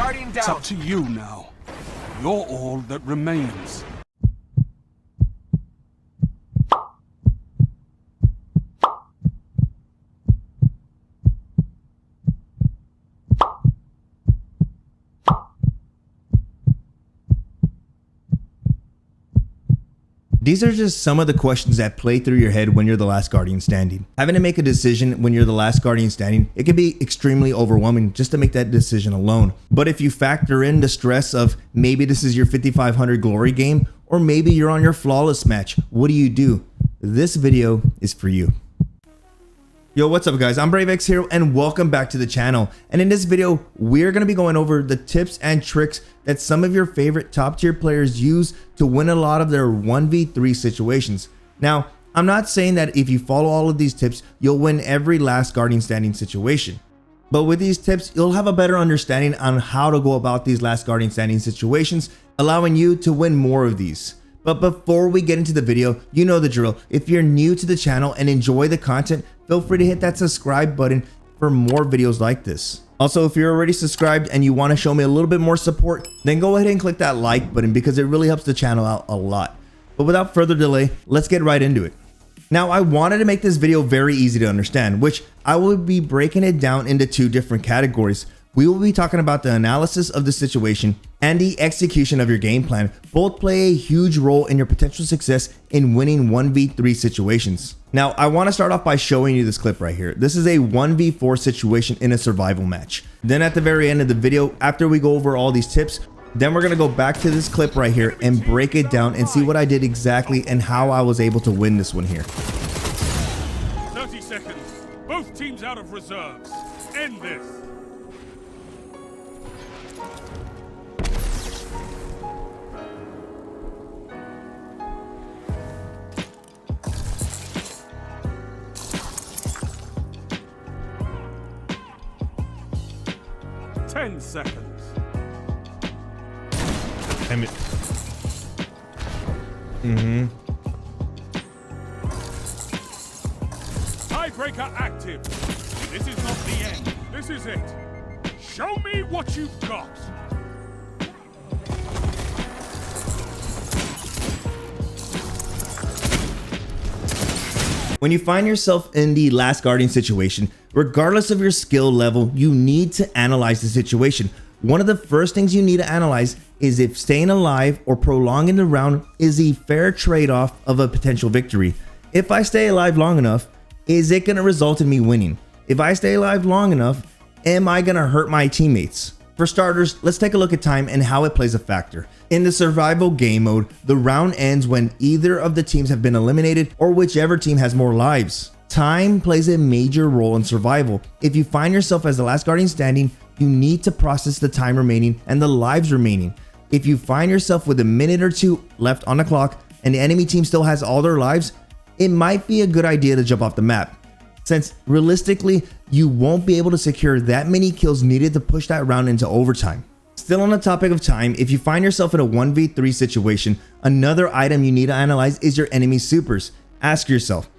Guardian down. It's up to you now. You're all that remains. These are just some of the questions that play through your head when you're the last Guardian standing. Having to make a decision when you're the last Guardian standing, it can be extremely overwhelming just to make that decision alone. But if you factor in the stress of maybe this is your 5500 glory game, or maybe you're on your flawless match, what do? This video is for you. Yo, what's up guys? I'm BRAVExHERO and welcome back to the channel. And in this video, we're going to be going over the tips and tricks that some of your favorite top tier players use to win a lot of their 1v3 situations. Now, I'm not saying that if you follow all of these tips, you'll win every last Guardian standing situation. But with these tips, you'll have a better understanding on how to go about these last Guardian standing situations, allowing you to win more of these. But before we get into the video, you know the drill. If you're new to the channel and enjoy the content, feel free to hit that subscribe button for more videos like this. Also, if you're already subscribed and you want to show me a little bit more support, then go ahead and click that like button because it really helps the channel out a lot. But without further delay, let's get right into it. Now, I wanted to make this video very easy to understand, which I will be breaking it down into two different categories. We will be talking about the analysis of the situation and the execution of your game plan. Both play a huge role in your potential success in winning 1v3 situations. Now, I want to start off by showing you this clip right here. This is a 1v4 situation in a survival match. Then at the very end of the video, after we go over all these tips, then we're going to go back to this clip right here and break it down and see what I did exactly and how I was able to win this one here. 30 seconds. Both teams out of reserves. End this. Ten seconds. Damn it. Tiebreaker active. This is not the end. This is it. Show me what you've got. When you find yourself in the last Guardian situation, regardless of your skill level, you need to analyze the situation. One of the first things you need to analyze is if staying alive or prolonging the round is a fair trade-off of a potential victory. If I stay alive long enough, is it going to result in me winning? If I stay alive long enough, am I going to hurt my teammates? For starters, let's take a look at time and how it plays a factor. In the survival game mode, the round ends when either of the teams have been eliminated or whichever team has more lives. Time plays a major role in survival. If you find yourself as the last Guardian standing, you need to process the time remaining and the lives remaining. If you find yourself with a minute or two left on the clock and the enemy team still has all their lives, it might be a good idea to jump off the map, since realistically, you won't be able to secure that many kills needed to push that round into overtime. Still on the topic of time, if you find yourself in a 1v3 situation, another item you need to analyze is your enemy's supers. Ask yourself,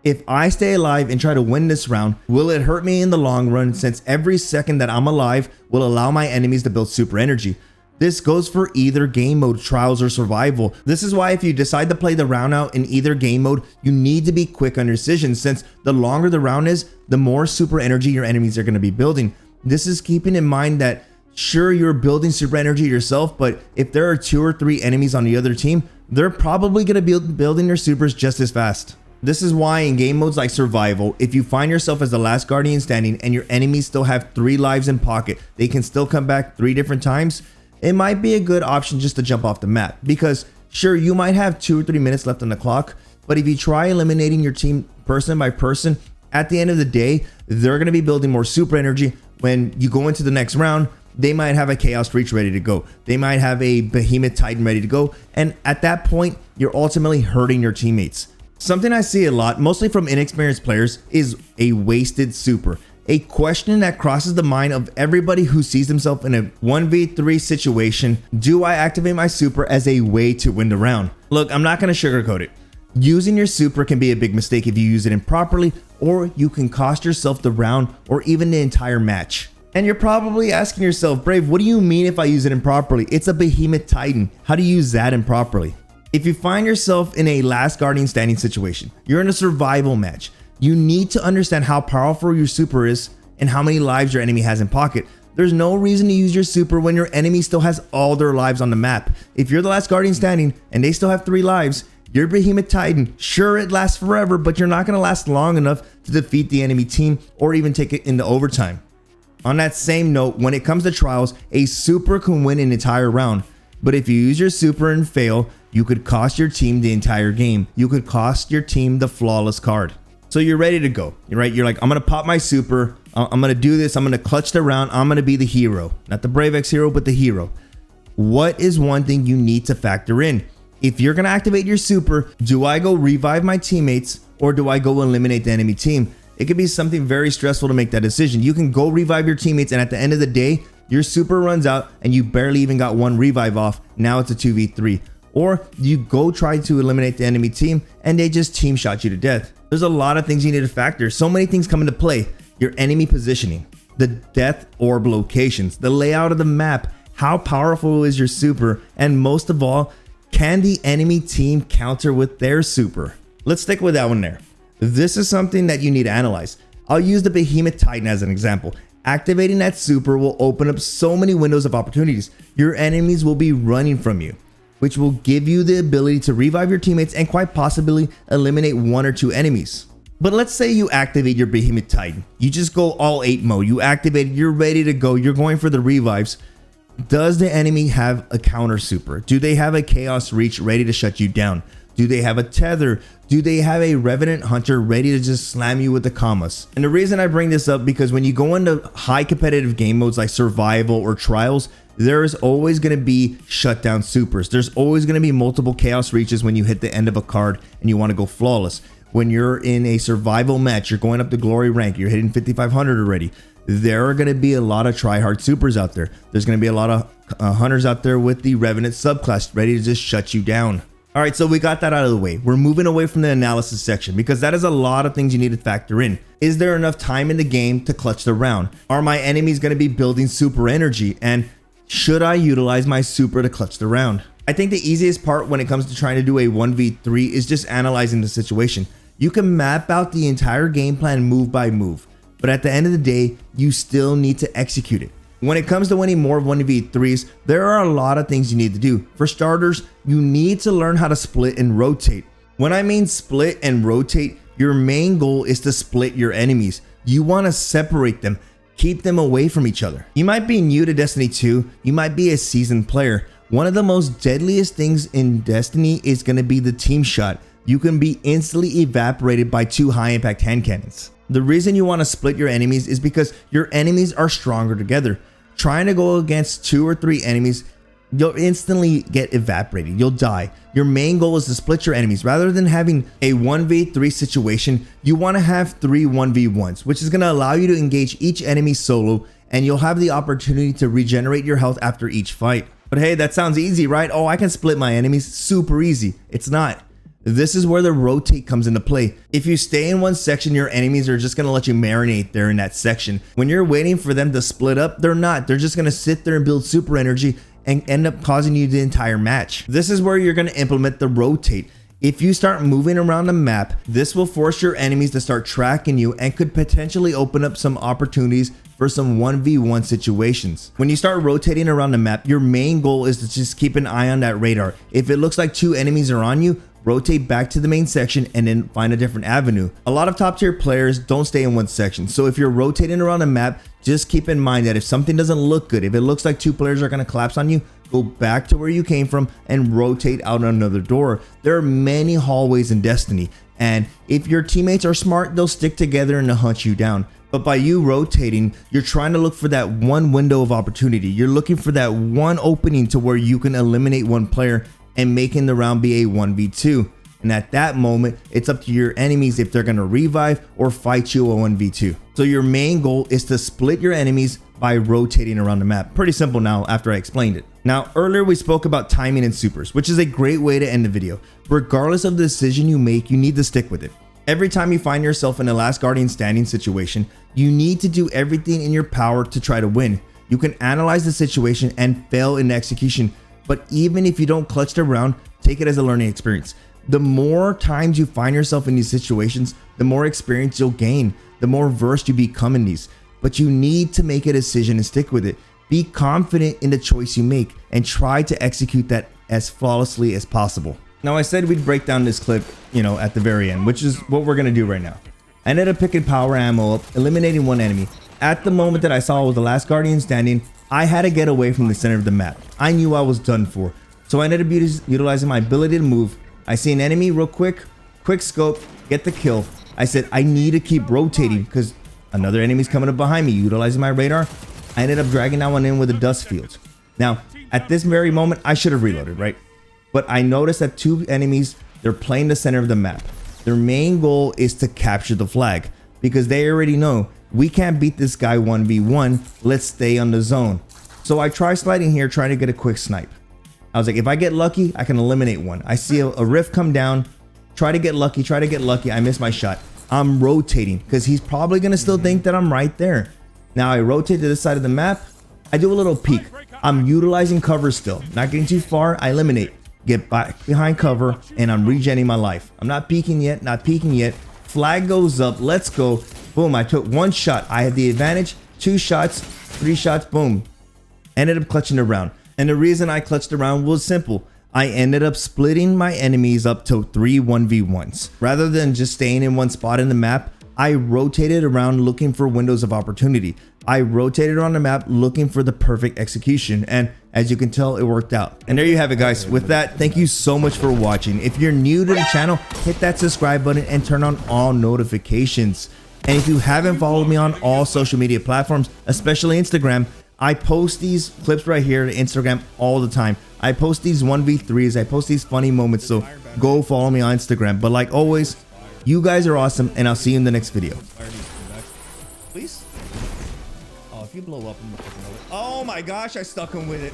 if I stay alive and try to win this round, will it hurt me in the long run, since every second that I'm alive will allow my enemies to build super energy? This goes for either game mode, trials or survival. This is why if you decide to play the round out in either game mode, you need to be quick on your decisions, since the longer the round is, the more super energy your enemies are going to be building. This is keeping in mind that sure, you're building super energy yourself, but if there are 2 or 3 enemies on the other team, they're probably going to be building their supers just as fast. This is why in game modes like survival, if you find yourself as the last Guardian standing and your enemies still have 3 lives in pocket, they can still come back 3 different times, it might be a good option just to jump off the map, because sure, you might have 2 or 3 minutes left on the clock, but if you try eliminating your team person by person, at the end of the day, they're going to be building more super energy. When you go into the next round, they might have a Chaos Reach ready to go. They might have a Behemoth Titan ready to go. And at that point, you're ultimately hurting your teammates. Something I see a lot, mostly from inexperienced players, is a wasted super. A question that crosses the mind of everybody who sees themselves in a 1v3 situation. Do I activate my super as a way to win the round? Look, I'm not going to sugarcoat it. Using your super can be a big mistake if you use it improperly, or you can cost yourself the round or even the entire match. And you're probably asking yourself, Brave, what do you mean if I use it improperly? It's a behemoth titan. How do you use that improperly? If you find yourself in a last guardian standing situation, you're in a survival match, you need to understand how powerful your super is and how many lives your enemy has in pocket. There's no reason to use your super when your enemy still has all their lives on the map. If you're the last guardian standing and they still have 3 lives, your behemoth titan, sure, it lasts forever, but you're not going to last long enough to defeat the enemy team or even take it into overtime. On that same note, when it comes to trials, a super can win an entire round. But if you use your super and fail, you could cost your team the entire game. You could cost your team the flawless card. So you're ready to go, right? You're like, I'm going to pop my super. I'm going to do this. I'm going to clutch the round. I'm going to be the hero. Not the BRAVExHERO, but the hero. What is one thing you need to factor in? If you're going to activate your super, do I go revive my teammates or do I go eliminate the enemy team? It could be something very stressful to make that decision. You can go revive your teammates and at the end of the day, your super runs out and you barely even got 1 revive off. Now it's a 2v3. Or you go try to eliminate the enemy team and they just team shot you to death. There's a lot of things you need to factor. So many things come into play. Your enemy positioning, the death orb locations, the layout of the map, how powerful is your super, and most of all, can the enemy team counter with their super? Let's stick with that one there. This is something that you need to analyze. I'll use the behemoth titan as an example. Activating that super will open up so many windows of opportunities. Your enemies will be running from you, which will give you the ability to revive your teammates and quite possibly eliminate 1 or 2 enemies. But let's say you activate your behemoth titan. You just go all 8 mode. You activate it, you're ready to go. You're going for the revives. Does the enemy have a counter super? Do they have a chaos reach ready to shut you down? Do they have a tether? Do they have a revenant hunter ready to just slam you with the commas? And the reason I bring this up because when you go into high competitive game modes like survival or trials, there is always going to be shutdown supers. There's always going to be multiple chaos reaches when you hit the end of a card and you want to go flawless. When you're in a survival match, you're going up to glory rank, you're hitting 5,500 already. There are going to be a lot of try-hard supers out there. There's going to be a lot of hunters out there with the revenant subclass ready to just shut you down. All right, so we got that out of the way. We're moving away from the analysis section because that is a lot of things you need to factor in. Is there enough time in the game to clutch the round? Are my enemies going to be building super energy? And should I utilize my super to clutch the round? I think the easiest part when it comes to trying to do a 1v3 is just analyzing the situation. You can map out the entire game plan move by move, but at the end of the day, you still need to execute it. When it comes to winning more 1v3s, there are a lot of things you need to do. For starters, you need to learn how to split and rotate. When I mean split and rotate, your main goal is to split your enemies. You want to separate them, keep them away from each other. You might be new to Destiny 2, you might be a seasoned player. One of the most deadliest things in Destiny is going to be the team shot. You can be instantly evaporated by 2 high impact hand cannons. The reason you want to split your enemies is because your enemies are stronger together. Trying to go against 2 or 3 enemies, you'll instantly get evaporated. You'll die. Your main goal is to split your enemies. Rather than having a 1v3 situation, you want to have 3 1v1s, which is going to allow you to engage each enemy solo, and you'll have the opportunity to regenerate your health after each fight. But hey, that sounds easy, right? Oh, I can split my enemies. Super easy. It's not. This is where the rotate comes into play. If you stay in one section, your enemies are just going to let you marinate there in that section. When you're waiting for them to split up, they're not. They're just going to sit there and build super energy and end up causing you the entire match. This is where you're going to implement the rotate. If you start moving around the map, this will force your enemies to start tracking you and could potentially open up some opportunities for some 1v1 situations. When you start rotating around the map, your main goal is to just keep an eye on that radar. If it looks like 2 enemies are on you, rotate back to the main section and then find a different avenue. A lot of top tier players don't stay in one section. So if you're rotating around the map, just keep in mind that if something doesn't look good, if it looks like 2 players are going to collapse on you, go back to where you came from and rotate out another door. There are many hallways in Destiny, and if your teammates are smart, they'll stick together and they'll hunt you down. But by you rotating, you're trying to look for that one window of opportunity. You're looking for that one opening to where you can eliminate one player and making the round be a 1v2. And at that moment, it's up to your enemies if they're going to revive or fight you a 1v2. So your main goal is to split your enemies by rotating around the map. Pretty simple now after I explained it. Now, earlier we spoke about timing and supers, which is a great way to end the video. Regardless of the decision you make, you need to stick with it. Every time you find yourself in a last guardian standing situation, you need to do everything in your power to try to win. You can analyze the situation and fail in execution, but even if you don't clutch the round, take it as a learning experience. The more times you find yourself in these situations, the more experience you'll gain, the more versed you become in these. But you need to make a decision and stick with it. Be confident in the choice you make and try to execute that as flawlessly as possible. Now, I said we'd break down this clip, at the very end, which is what we're gonna do right now. I ended up picking power ammo up, eliminating one enemy. At the moment that I saw it was the last guardian standing, I had to get away from the center of the map. I knew I was done for. So I ended up utilizing my ability to move. I see an enemy real quick scope, get the kill. I said, I need to keep rotating because another enemy's coming up behind me. Utilizing my radar, I ended up dragging that one in with a dust field. Now, at this very moment, I should have reloaded, right? But I noticed that two enemies, they're playing the center of the map. Their main goal is to capture the flag because they already know we can't beat this guy 1v1. Let's stay on the zone. So I try sliding here, trying to get a quick snipe. I was like, if I get lucky, I can eliminate one. I see a rift come down, try to get lucky. I miss my shot. I'm rotating because he's probably going to still think that I'm right there. Now I rotate to this side of the map. I do a little peek. I'm utilizing cover still, not getting too far. I eliminate, get back behind cover, and I'm regenning my life. I'm not peeking yet, Flag goes up, let's go. Boom, I took one shot. I had the advantage, 2 shots, 3 shots, boom. Ended up clutching the round. And the reason I clutched the round was simple. I ended up splitting my enemies up to 3 1v1s. Rather than just staying in one spot in the map, I rotated around looking for windows of opportunity. I rotated on the map looking for the perfect execution, and as you can tell, it worked out. And there you have it, guys. With that, thank you so much for watching. If you're new to the channel, hit that subscribe button and turn on all notifications. And if you haven't followed me on all social media platforms, especially Instagram, I post these clips right here to Instagram all the time. I post these 1v3s, I post these funny moments, so go follow me on Instagram. But like always, you guys are awesome, and I'll see you in the next video. Please? Oh, if you blow up, I'm gonna fucking know it. Oh my gosh, I stuck him with it.